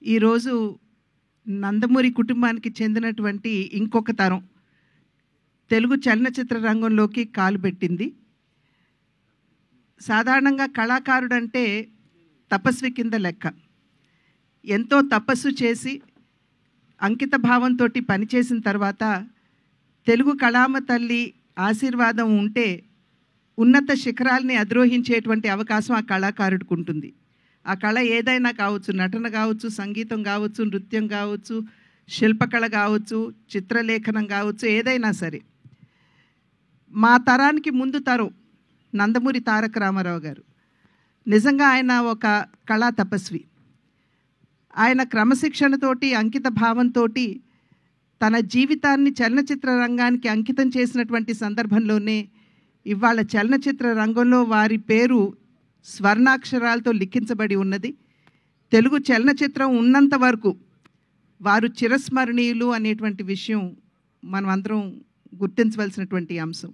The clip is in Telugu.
ఈరోజు నందమూరి కుటుంబానికి చెందినటువంటి ఇంకొక తరం తెలుగు చలనచిత్ర రంగంలోకి కాలుపెట్టింది. సాధారణంగా కళాకారుడు అంటే తపస్వి కింద లెక్క. ఎంతో తపస్సు చేసి అంకిత భావంతో పనిచేసిన తర్వాత తెలుగు కళామ తల్లి ఆశీర్వాదం ఉంటే ఉన్నత శిఖరాల్ని అధిరోహించేటువంటి అవకాశం ఆ కళాకారుడికి ఉంటుంది. ఆ కళ ఏదైనా కావచ్చు, నటన కావచ్చు, సంగీతం కావచ్చు, నృత్యం కావచ్చు, శిల్పకళ కావచ్చు, చిత్రలేఖనం కావచ్చు, ఏదైనా సరే. మా తరానికి ముందు తరం నందమూరి తారక రామారావు గారు నిజంగా ఆయన ఒక కళా తపస్వి. ఆయన క్రమశిక్షణతోటి అంకిత భావంతో తన జీవితాన్ని చలనచిత్ర రంగానికి అంకితం చేసినటువంటి సందర్భంలోనే ఇవాళ చలనచిత్ర రంగంలో వారి పేరు స్వర్ణాక్షరాలతో లిఖించబడి ఉన్నది. తెలుగు చలనచిత్రం ఉన్నంత వరకు వారు చిరస్మరణీయులు అనేటువంటి విషయం మనం అందరం గుర్తించవలసినటువంటి అంశం.